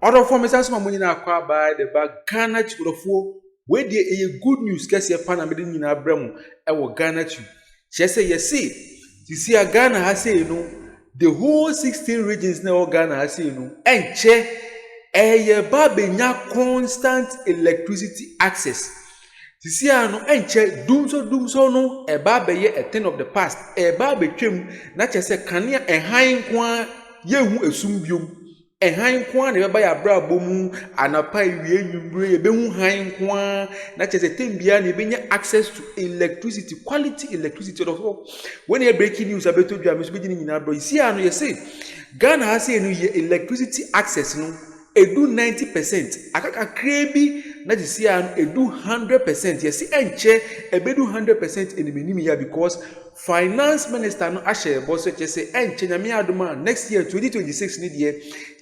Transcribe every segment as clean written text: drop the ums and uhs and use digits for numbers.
Other forms as my money now by the back Ghanatube for where there a good news case your pan and in Abramo our Ghanatube. She say yes see a Ghana has say the whole 16 regions now Ghana has say and che babenya constant electricity access. See no and che doom so no babeye a thing of the past babe twem na che say kania han kwa yehu esumbiom han kwa na beba ya brabo mu anapa wie nwumbre ebehu han kwa na che say tembia na ebenya access to electricity, quality electricity. When you breaking news about to do am so be nyina bro see no you say Ghana has say no electricity access no edu 90%. Akaka krebi na see no edu 100%. You see enche ebedu 100% in the minimum here because finance minister no ashe boss say enche nyame adoma next year 2026 need year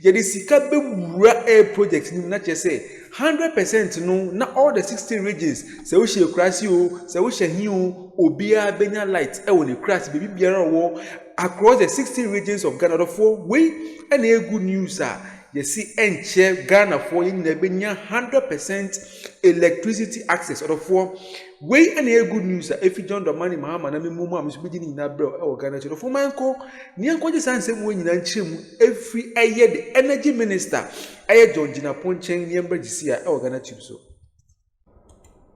ye the sika be wura air project ni na say 100% no na all the 16 regions say we share krasi o say we share hin o obia benya light e woni krasi be biara wo across the 16 regions of Ghana for we and a good news you see enche Ghana for in the benya 100% electricity access or for we and a good news if you join the money mama na me mumu am so beginning na bro e Ghana cho for manko ni anko je san sem we nyina nchemu every year the energy minister John Gina Ponchen Niemba Gisia Ghanatube so.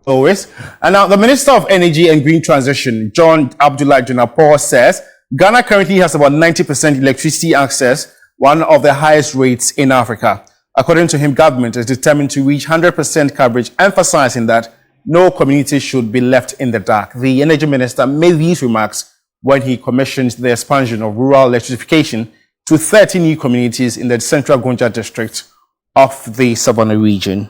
Always. And now the Minister of Energy and Green Transition, John Abdullah Junapor, says Ghana currently has about 90% electricity access, one of the highest rates in Africa. According to him, government is determined to reach 100% coverage, emphasizing that no community should be left in the dark. The Energy Minister made these remarks when he commissioned the expansion of rural electrification to 30 new communities in the central Gonja district of the Savannah region.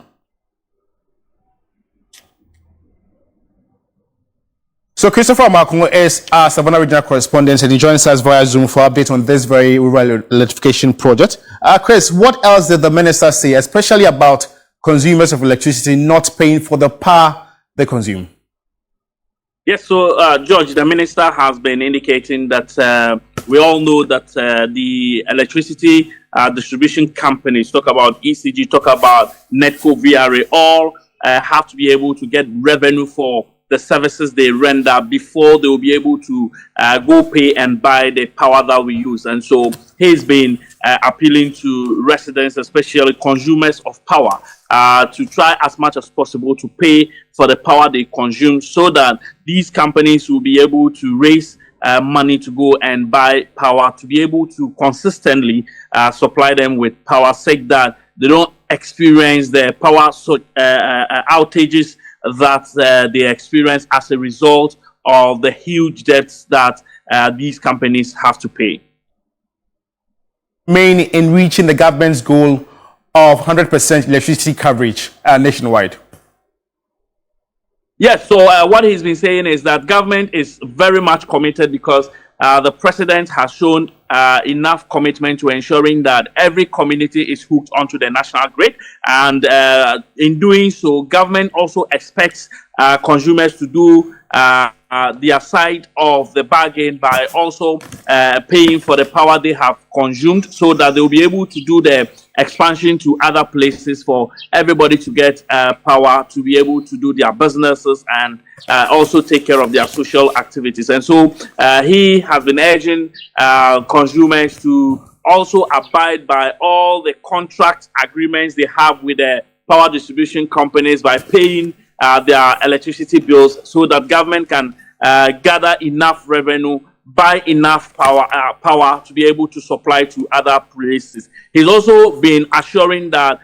So Christopher Makungo is our Savannah regional correspondent and he joins us via Zoom for update on this very rural electrification project. Chris, what else did the minister say, especially about consumers of electricity not paying for the power they consume? Yes, so George, the minister has been indicating that we all know that the electricity distribution companies, talk about ECG, talk about Netco, VRA, all have to be able to get revenue for the services they render before they will be able to go pay and buy the power that we use. And so he's been appealing to residents, especially consumers of power, to try as much as possible to pay for the power they consume so that these companies will be able to raise money to go and buy power, to be able to consistently supply them with power, sake that they don't experience the power outages that they experience as a result of the huge debts that these companies have to pay. Main in reaching the government's goal of 100% electricity coverage nationwide. Yes, so what he's been saying is that government is very much committed because the president has shown enough commitment to ensuring that every community is hooked onto the national grid. And in doing so, government also expects consumers to do their side of the bargain by also paying for the power they have consumed so that they will be able to do the expansion to other places for everybody to get power to be able to do their businesses and also take care of their social activities. And so he has been urging consumers to also abide by all the contract agreements they have with the power distribution companies by paying their electricity bills so that government can gather enough revenue, buy enough power to be able to supply to other places. He's also been assuring that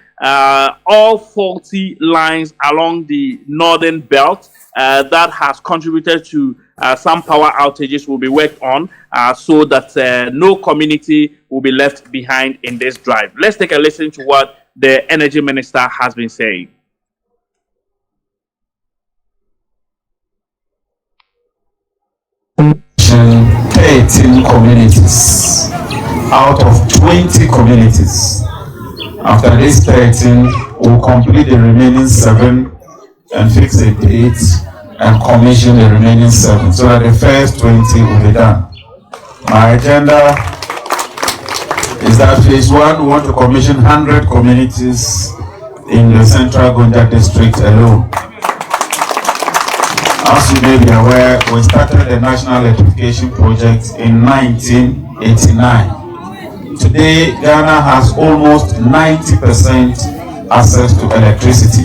all faulty lines along the northern belt that has contributed to some power outages will be worked on so that no community will be left behind in this drive. Let's take a listen to what the energy minister has been saying. 13 communities out of 20 communities. After this 13, we'll complete the remaining 7 and fix a date and commission the remaining 7 so that the first 20 will be done. My agenda is that phase 1, we want to commission 100 communities in the central Gov't district alone. As you may be aware, we started the National Electrification Project in 1989. Today, Ghana has almost 90% access to electricity.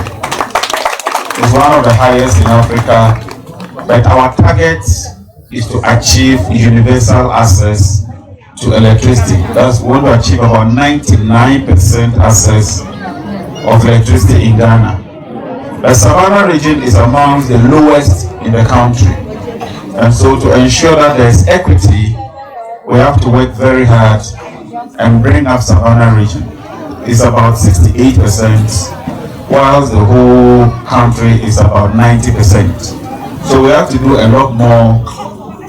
It's one of the highest in Africa, but our target is to achieve universal access to electricity. That's we want to achieve about 99% access of electricity in Ghana. The Savannah region is amongst the lowest in the country. And so to ensure that there is equity, we have to work very hard and bring up Savannah region. It's about 68%, whilst the whole country is about 90%. So we have to do a lot more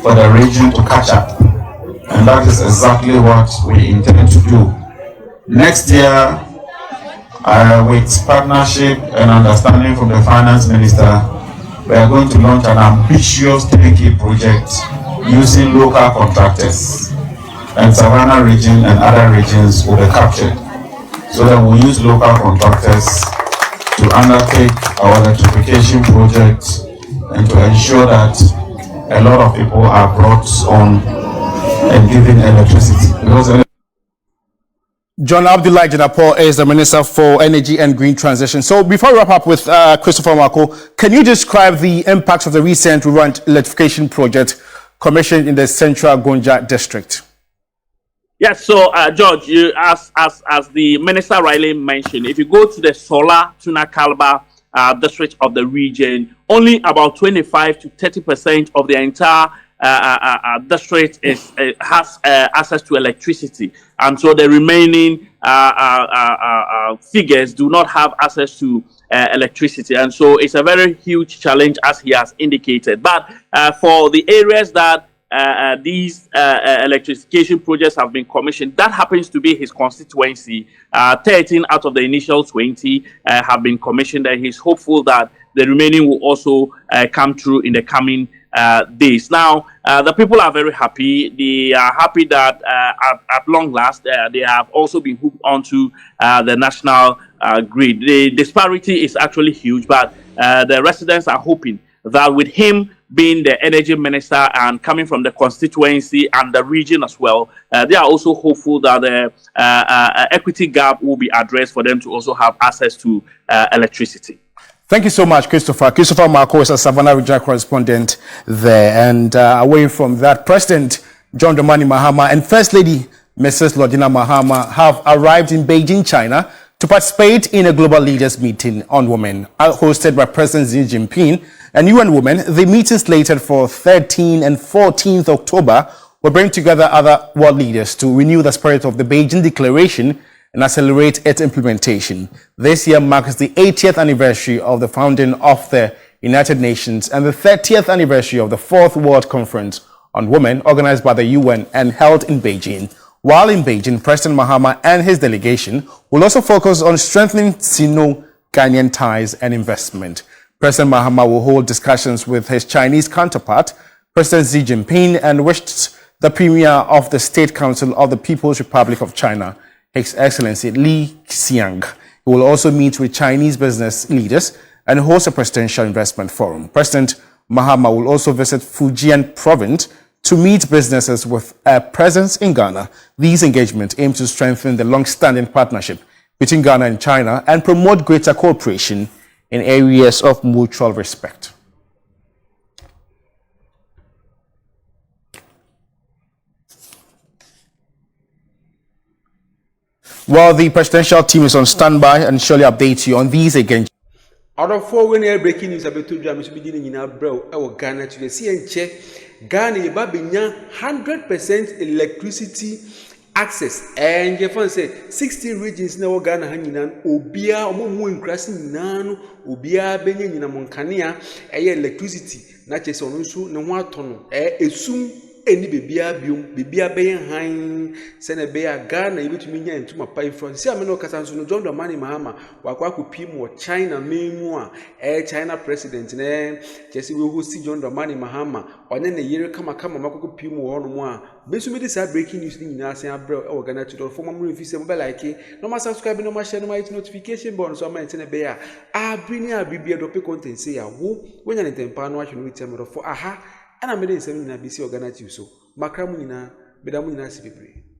for the region to catch up. And that is exactly what we intend to do. Next year, with partnership and understanding from the finance minister, we are going to launch an ambitious 3K project using local contractors. And Savannah region and other regions will be captured. So that we'll use local contractors to undertake our electrification project and to ensure that a lot of people are brought on and given electricity. Because John Abdullahi Jinapor is the Minister for Energy and Green Transition. So before we wrap up with Christopher Marco, can you describe the impacts of the recent revamped electrification project commissioned in the central Gov't district? Yes, so George, as the Minister rightly mentioned, if you go to the Solar Tuna Kalaba district of the region, only about 25 to 30% of the entire district has access to electricity, and so the remaining figures do not have access to electricity, and so it's a very huge challenge, as he has indicated. But for the areas that these electrification projects have been commissioned, that happens to be his constituency. 13 out of the initial 20 have been commissioned, and he's hopeful that the remaining will also come through in the coming days. Now, the people are very happy. They are happy that at long last, they have also been hooked onto the national grid. The disparity is actually huge, but the residents are hoping that with him being the energy minister and coming from the constituency and the region as well, they are also hopeful that the equity gap will be addressed for them to also have access to electricity. Thank you so much, Christopher. Christopher Marco is a Savannah regional correspondent there. And away from that, President John Dramani Mahama and First Lady Mrs. Lordina Mahama have arrived in Beijing, China, to participate in a global leaders meeting on women hosted by President Xi Jinping and UN Women. The meeting slated for 13th and 14th October will bring together other world leaders to renew the spirit of the Beijing Declaration and accelerate its implementation. This year marks the 80th anniversary of the founding of the United Nations and the 30th anniversary of the 4th World Conference on Women organized by the UN and held in Beijing. While in Beijing, President Mahama and his delegation will also focus on strengthening Sino-Ghanaian ties and investment. President Mahama will hold discussions with his Chinese counterpart, President Xi Jinping, and wished the Premier of the State Council of the People's Republic of China, His Excellency Li Xiang. He will also meet with Chinese business leaders and host a presidential investment forum. President Mahama will also visit Fujian province to meet businesses with a presence in Ghana. These engagements aim to strengthen the long-standing partnership between Ghana and China and promote greater cooperation in areas of mutual respect. Well, the presidential team is on standby and surely update you on these again. Out of 4 when you're breaking news about to jam, beginning in our bro, our Ghana to the CNC, Ghana, Babinya, 100% electricity access. And Jeffan said 60 regions in our Ghana hanging Obia, Omo Crassin Nano, Obia, Benin in a Moncania, electricity, not just on Usu, no one ton, a soon eni bebia biom bebia bɛyɛ han sɛ na bɛyɛ Ghana yɛbɛtumi nya ntoma pa ifront si amene okasa nso no John Dramani Mahama wakɔ akɔpie mu wɔ China memu a China president na kyɛse we host John Dramani Mahama ɔne ne yere kama makɔkɔpie mu wɔ no mu a besu me dis breaking news ni nyina asen abrɛ ɛwɔ Ghanatube for mo refi sɛ mo bɛ like no ma subscribe no ma share no ma hit notification bell so ma ntene bɛyɛ a bibia do pe content say ya wo wonya ne tempa no ahwe no witem for aha ana me de nsɛm nyina bi si Ghanatube so makra mu nyina beda mu nyina si bebre